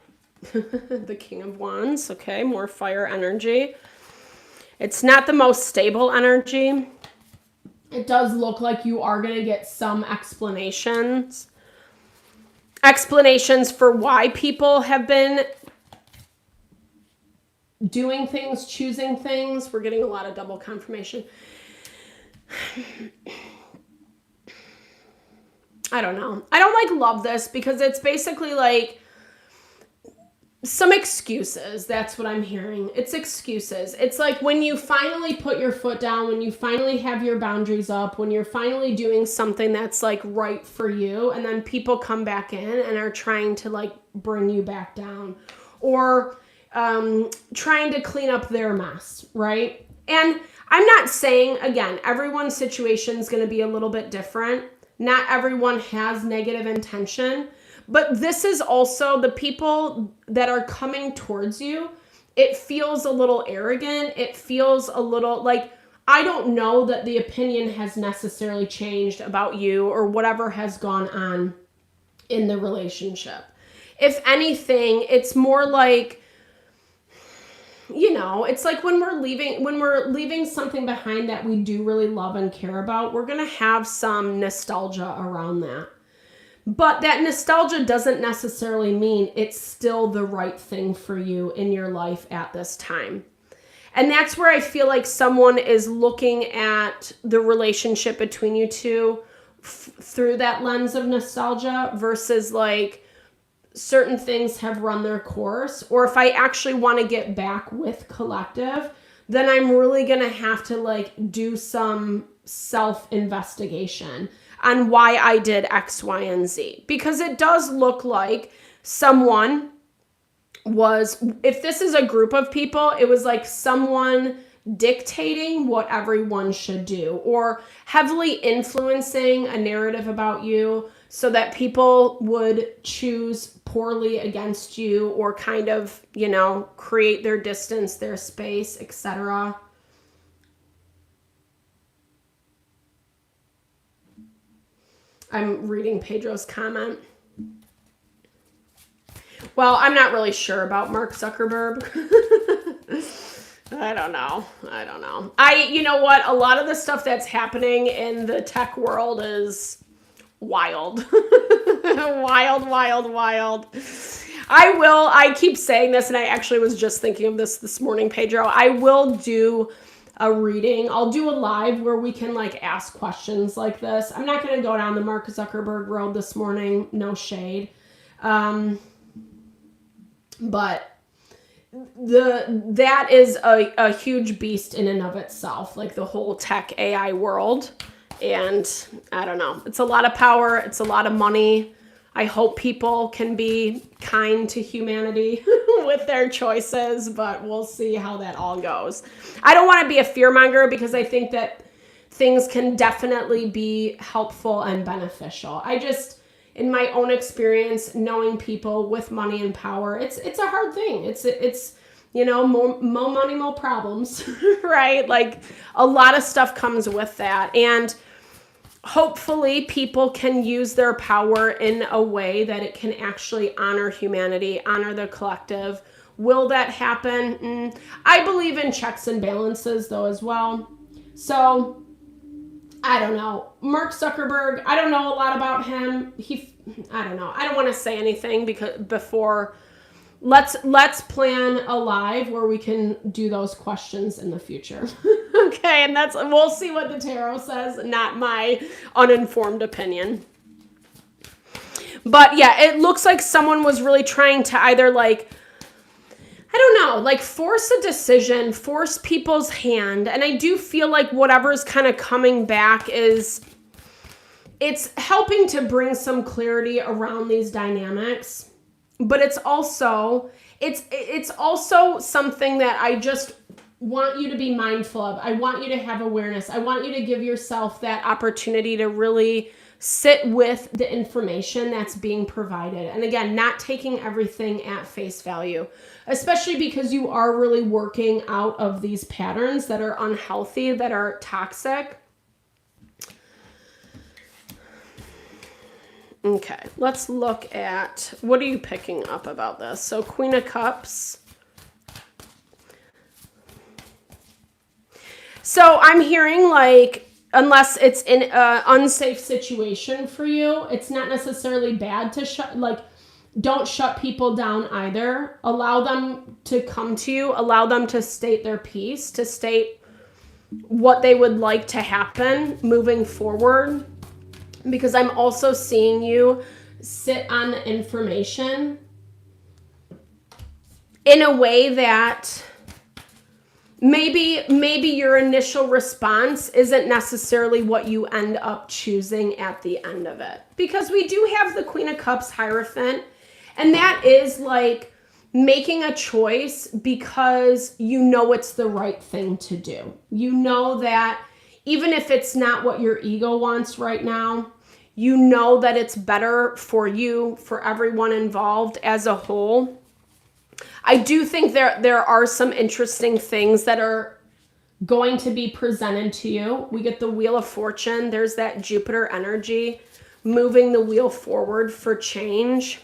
The King of Wands, okay, more fire energy. It's not the most stable energy. It does look like you are going to get some explanations for why people have been doing things, choosing things. We're getting a lot of double confirmation. I don't know. I don't love this, because it's basically like some excuses. That's what I'm hearing. It's excuses. It's like when you finally put your foot down, when you finally have your boundaries up, when you're finally doing something that's like right for you, and then people come back in and are trying to like bring you back down, or trying to clean up their mess, right? And I'm not saying, again, everyone's situation is going to be a little bit different. Not everyone has negative intention, but this is also the people that are coming towards you. It feels a little arrogant. It feels a little like, I don't know that the opinion has necessarily changed about you or whatever has gone on in the relationship. If anything, it's more like, you know, it's like when we're leaving something behind that we do really love and care about, we're going to have some nostalgia around that. But that nostalgia doesn't necessarily mean it's still the right thing for you in your life at this time. And that's where I feel like someone is looking at the relationship between you two through that lens of nostalgia versus like certain things have run their course. Or if I actually want to get back with collective, then I'm really going to have to like do some self-investigation on why I did X, Y, and Z. Because it does look like someone was, if this is a group of people, it was like someone dictating what everyone should do or heavily influencing a narrative about you so that people would choose poorly against you or kind of, you know, create their distance, their space, etc. I'm reading Pedro's comment. Well, I'm not really sure about Mark Zuckerberg. I don't know. You know what? A lot of the stuff that's happening in the tech world is wild. wild. I keep saying this, and I actually was just thinking of this morning, Pedro. I will do a reading. I'll do a live where we can like ask questions like this. I'm not going to go down the Mark Zuckerberg road this morning. No shade. But that is a huge beast in and of itself, like the whole tech AI world. And I don't know. It's a lot of power. It's a lot of money. I hope people can be kind to humanity with their choices, but we'll see how that all goes. I don't want to be a fearmonger because I think that things can definitely be helpful and beneficial. In my own experience, knowing people with money and power, it's a hard thing. It's you know, more money, more problems, right? Like a lot of stuff comes with that. And hopefully people can use their power in a way that it can actually honor humanity, honor the collective. Will that happen? I believe in checks and balances though as well. So I don't know. Mark Zuckerberg, I don't know a lot about him. I don't know. I don't want to say anything before. Let's plan a live where we can do those questions in the future. Okay, and we'll see what the tarot says, not my uninformed opinion. But yeah, it looks like someone was really trying to either like, I don't know, like force a decision, force people's hand. And I do feel like whatever's kind of coming back it's helping to bring some clarity around these dynamics. But it's also something that I just want you to be mindful of. I want you to have awareness. I want you to give yourself that opportunity to really sit with the information that's being provided. And again, not taking everything at face value, especially because you are really working out of these patterns that are unhealthy, that are toxic. Okay, let's look at, what are you picking up about this? So Queen of Cups. So I'm hearing like, unless it's in an unsafe situation for you, it's not necessarily bad to don't shut people down either. Allow them to come to you. Allow them to state their piece, to state what they would like to happen moving forward. Because I'm also seeing you sit on the information in a way that maybe your initial response isn't necessarily what you end up choosing at the end of it. Because we do have the Queen of Cups Hierophant, and that is like making a choice because you know it's the right thing to do. You know that even if it's not what your ego wants right now, you know that it's better for you, for everyone involved as a whole. I do think there are some interesting things that are going to be presented to you. We get the Wheel of Fortune. There's that Jupiter energy moving the wheel forward for change.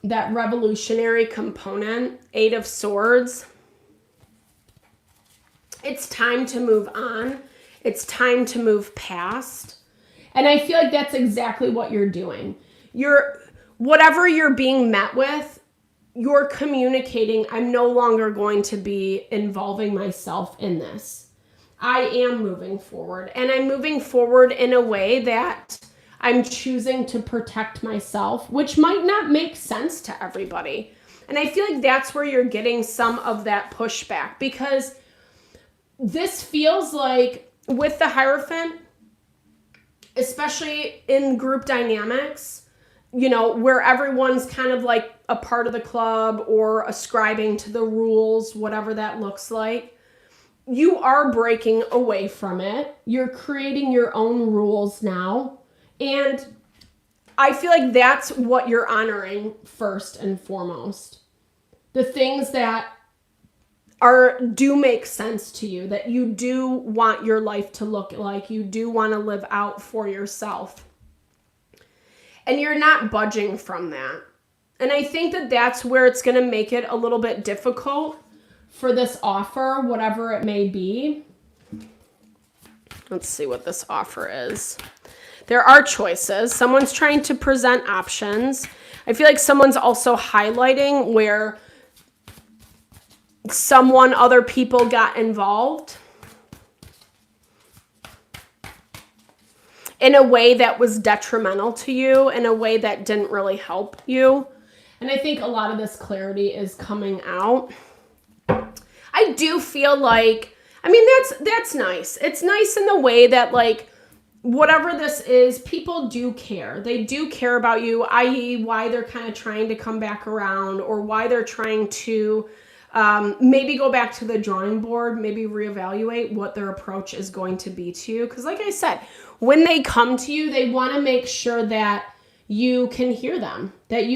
That revolutionary component, Eight of Swords. It's time to move on. It's time to move past. And I feel like that's exactly what you're doing. Whatever you're being met with, you're communicating, I'm no longer going to be involving myself in this. I am moving forward. And I'm moving forward in a way that I'm choosing to protect myself, which might not make sense to everybody. And I feel like that's where you're getting some of that pushback, because this feels like with the Hierophant, especially in group dynamics, you know, where everyone's kind of like a part of the club or ascribing to the rules, whatever that looks like, you are breaking away from it. You're creating your own rules now. And I feel like that's what you're honoring first and foremost. The things that do make sense to you, that you do want your life to look like, you do want to live out for yourself. And you're not budging from that. And I think that that's where it's going to make it a little bit difficult for this offer, whatever it may be. Let's see what this offer is. There are choices. Someone's trying to present options. I feel like someone's also highlighting where other people got involved in a way that was detrimental to you, in a way that didn't really help you. And I think a lot of this clarity is coming out. I do feel like, I mean, that's nice. It's nice in the way that, like, whatever this is, people do care. They do care about you, i.e. why they're kind of trying to come back around, or why they're trying to maybe go back to the drawing board, maybe reevaluate what their approach is going to be to you. Because like I said, when they come to you, they want to make sure that you can hear them, that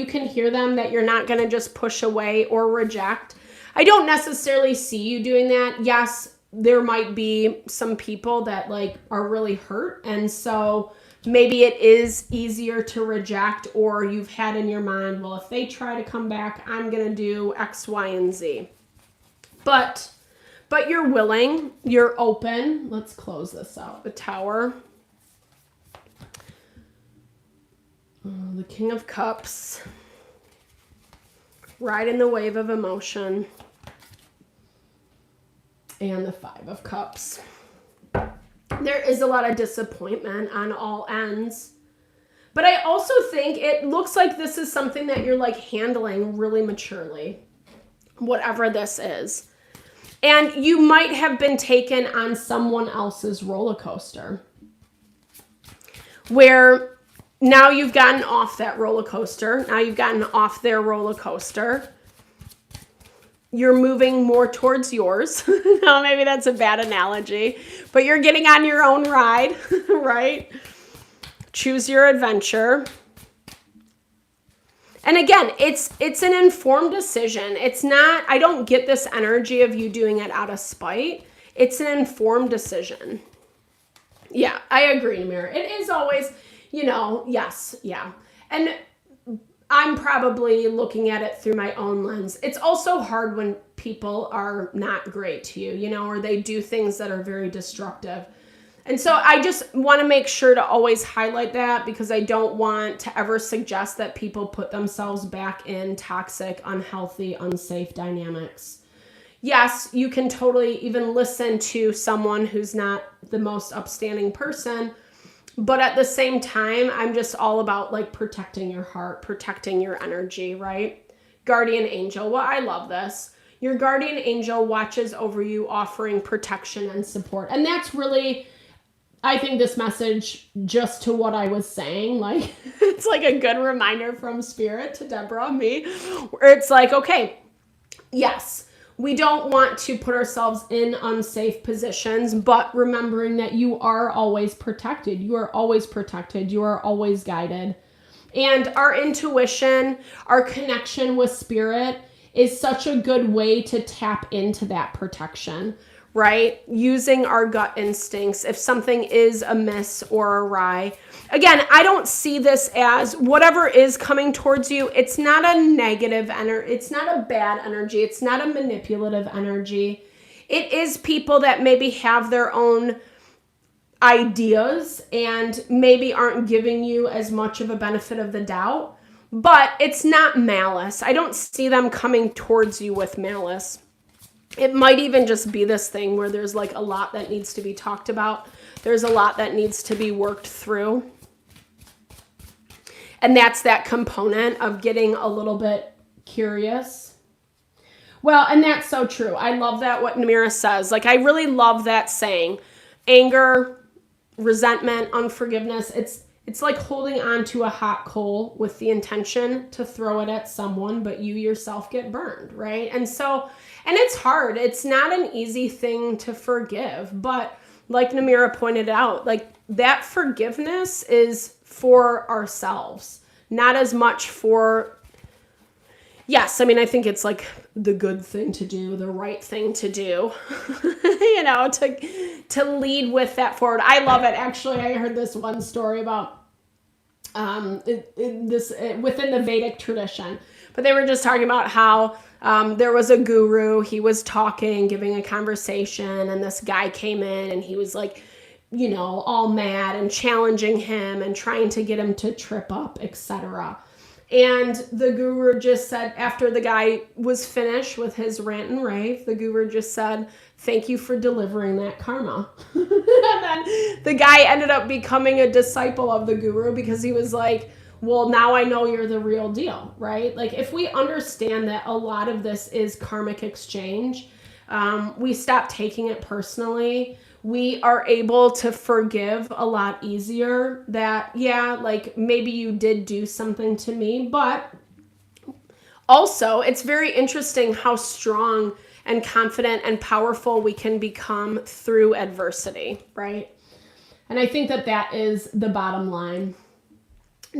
you're not going to just push away or reject. I don't necessarily see you doing that. Yes, there might be some people that like are really hurt. And so maybe it is easier to reject, or you've had in your mind, well, if they try to come back, I'm going to do X, Y, and Z. But you're willing, you're open. Let's close this out. The Tower. The King of Cups. Riding the wave of emotion. And the Five of Cups. There is a lot of disappointment on all ends. But I also think it looks like this is something that you're like handling really maturely. Whatever this is. And you might have been taken on someone else's roller coaster. Where now you've gotten off that roller coaster. Now you've gotten off their roller coaster. You're moving more towards yours. Now, maybe that's a bad analogy, but you're getting on your own ride, right? Choose your adventure. And again, it's an informed decision. It's not, I don't get this energy of you doing it out of spite. It's an informed decision. Yeah, I agree, Mira. It is always, yes, yeah. And I'm probably looking at it through my own lens. It's also hard when people are not great to you, or they do things that are very destructive. And so I just want to make sure to always highlight that, because I don't want to ever suggest that people put themselves back in toxic, unhealthy, unsafe dynamics. Yes, you can totally even listen to someone who's not the most upstanding person, but at the same time, I'm just all about like protecting your heart, protecting your energy, right? Guardian angel. Well, I love this. Your guardian angel watches over you, offering protection and support. And that's really I think this message, just to what I was saying, like, it's like a good reminder from Spirit to Deborah, me, where it's like, okay, yes, we don't want to put ourselves in unsafe positions, but remembering that you are always protected. You are always protected. You are always guided. And our intuition, our connection with Spirit is such a good way to tap into that protection, right? Using our gut instincts if something is amiss or awry. Again, I don't see this as whatever is coming towards you. It's not a negative energy. It's not a bad energy. It's not a manipulative energy. It is people that maybe have their own ideas and maybe aren't giving you as much of a benefit of the doubt, but it's not malice. I don't see them coming towards you with malice. It might even just be this thing where there's like a lot that needs to be talked about. There's a lot that needs to be worked through. And that's that component of getting a little bit curious. Well, and that's so true. I love that what Namira says. Like, I really love that saying. Anger, resentment, unforgiveness, it's like holding on to a hot coal with the intention to throw it at someone, but you yourself get burned, right? And it's hard. It's not an easy thing to forgive, but like Namira pointed out, like that forgiveness is for ourselves, not as much for, yes, I mean, I think it's like the good thing to do, the right thing to do, you know, to lead with that forward. I love it. Actually, I heard this one story about within the Vedic tradition, but they were just talking about how there was a guru. He was talking, giving a conversation, and this guy came in and he was like, you know, all mad and challenging him and trying to get him to trip up, etc. And the guru just said, after the guy was finished with his rant and rave, the guru just said, "Thank you for delivering that karma." And then the guy ended up becoming a disciple of the guru because he was like, well, now I know you're the real deal, right? Like, if we understand that a lot of this is karmic exchange, we stop taking it personally. We are able to forgive a lot easier that, yeah, like maybe you did do something to me, but also it's very interesting how strong and confident and powerful we can become through adversity, right? And I think that that is the bottom line.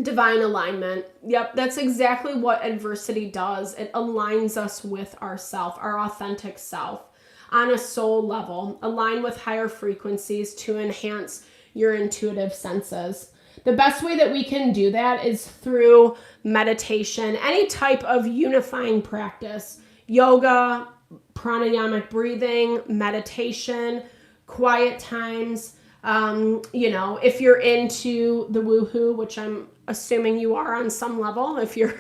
Divine alignment. Yep, that's exactly what adversity does. It aligns us with ourself, our authentic self. On a soul level, align with higher frequencies to enhance your intuitive senses. The best way that we can do that is through meditation, any type of unifying practice, yoga, pranayamic breathing, meditation, quiet times. You know, if you're into the woohoo, which I'm assuming you are on some level if you're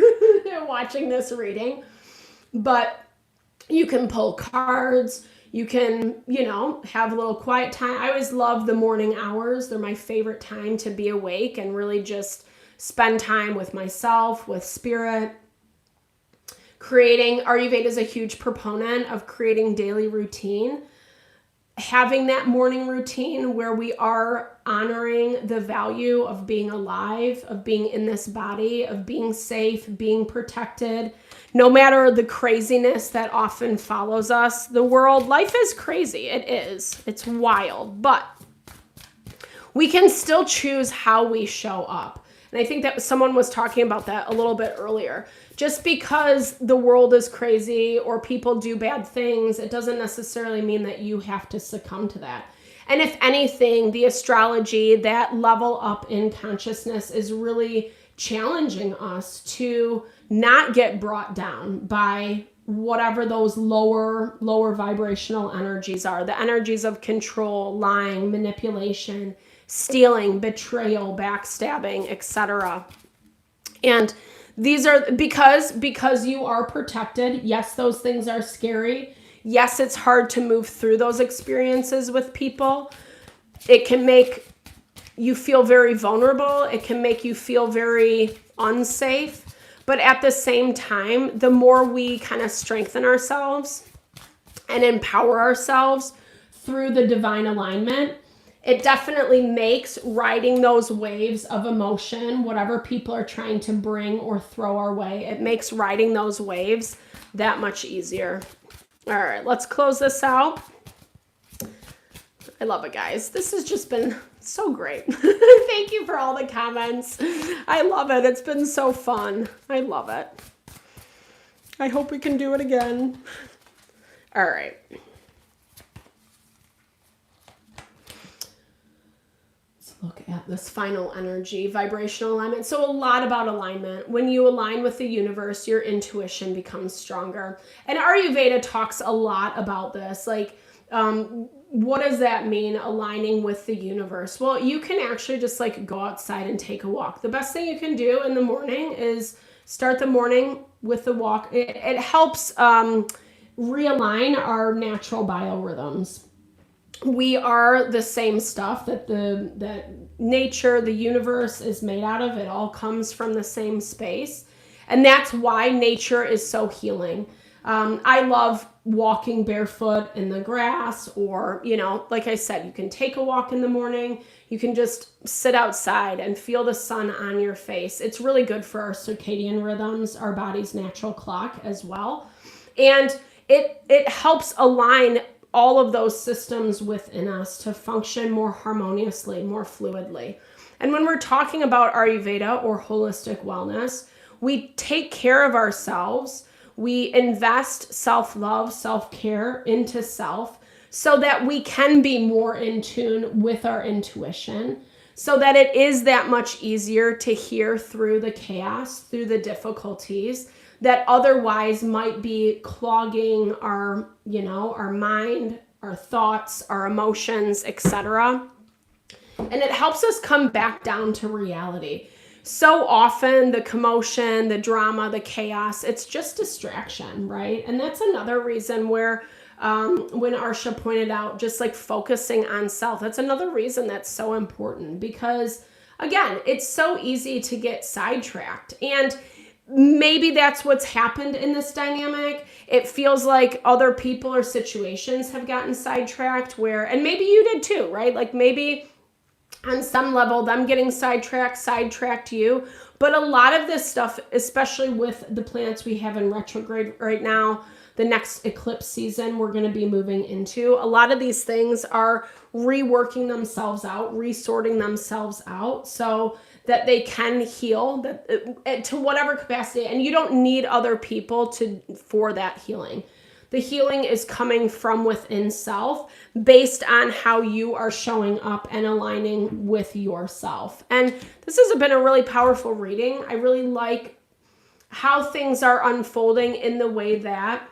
watching this reading, but you can pull cards. You can, you know, have a little quiet time. I always love the morning hours. They're my favorite time to be awake and really just spend time with myself, with spirit. Creating, Ayurveda is a huge proponent of creating daily routine. Having that morning routine where we are honoring the value of being alive, of being in this body, of being safe, being protected. No matter the craziness that often follows us, the world, life is crazy. It is. It's wild. But we can still choose how we show up. And I think that someone was talking about that a little bit earlier. Just because the world is crazy or people do bad things, it doesn't necessarily mean that you have to succumb to that. And if anything, the astrology, that level up in consciousness is really challenging us to not get brought down by whatever those lower vibrational energies are. The energies of control, lying, manipulation, stealing, betrayal, backstabbing, etc. And these are because you are protected. Yes, those things are scary. Yes, it's hard to move through those experiences with people. It can make you feel very vulnerable. It can make you feel very unsafe. But at the same time, the more we kind of strengthen ourselves and empower ourselves through the divine alignment, it definitely makes riding those waves of emotion, whatever people are trying to bring or throw our way, it makes riding those waves that much easier. All right, let's close this out. I love it, guys. This has just been so great. Thank you for all the comments. I love it. It's been so fun. I love it. I hope we can do it again. All right. Let's look at this final energy, vibrational alignment. So a lot about alignment. When you align with the universe, your intuition becomes stronger. And Ayurveda talks a lot about this. Like, what does that mean, aligning with the universe? Well, you can actually just like go outside and take a walk. The best thing you can do in the morning is start the morning with a walk. It helps realign our natural biorhythms. We are the same stuff that that nature, the universe is made out of. It all comes from the same space. And that's why nature is so healing. I love walking barefoot in the grass, or, you know, like I said, you can take a walk in the morning. You can just sit outside and feel the sun on your face. It's really good for our circadian rhythms, our body's natural clock as well. And it helps align all of those systems within us to function more harmoniously, more fluidly. And when we're talking about Ayurveda or holistic wellness, we take care of ourselves. We invest self-love, self-care into self so that we can be more in tune with our intuition, so that it is that much easier to hear through the chaos, through the difficulties that otherwise might be clogging our, you know, our mind, our thoughts, our emotions, etc. And it helps us come back down to reality. So often the commotion, the drama, the chaos, it's just distraction, right? And that's another reason where when Arsha pointed out just like focusing on self, that's another reason that's so important, because again, it's so easy to get sidetracked. And maybe that's what's happened in this dynamic. It feels like other people or situations have gotten sidetracked where, and maybe you did too, right? Like maybe on some level, them getting sidetracked you. But a lot of this stuff, especially with the planets we have in retrograde right now, the next eclipse season we're going to be moving into, a lot of these things are reworking themselves out, resorting themselves out so that they can heal that to whatever capacity. And you don't need other people for that healing. The healing is coming from within self based on how you are showing up and aligning with yourself. And this has been a really powerful reading. I really like how things are unfolding in the way that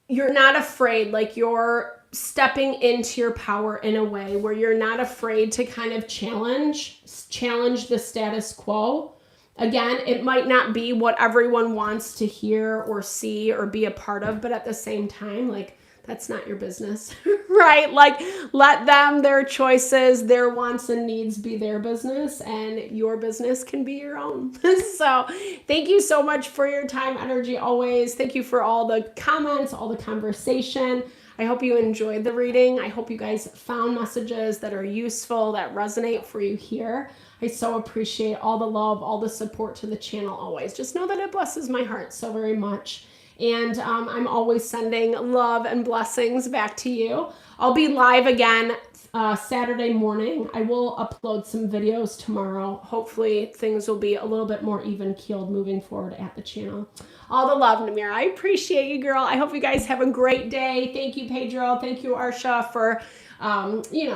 you're not afraid, like you're stepping into your power in a way where you're not afraid to kind of challenge the status quo. Again, it might not be what everyone wants to hear or see or be a part of, but at the same time, like, that's not your business, right? Like, let them, their choices, their wants and needs be their business, and your business can be your own. So thank you so much for your time, energy, always. Thank you for all the comments, all the conversation. I hope you enjoyed the reading. I hope you guys found messages that are useful, that resonate for you here. I so appreciate all the love, all the support to the channel always. Just know that it blesses my heart so very much. And I'm always sending love and blessings back to you. I'll be live again Saturday morning. I will upload some videos tomorrow. Hopefully things will be a little bit more even-keeled moving forward at the channel. All the love, Namira. I appreciate you, girl. I hope you guys have a great day. Thank you, Pedro. Thank you, Arsha, for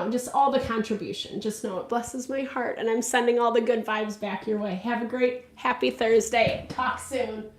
just all the contribution. Just know it blesses my heart, and I'm sending all the good vibes back your way. Have a great, happy Thursday. Talk soon.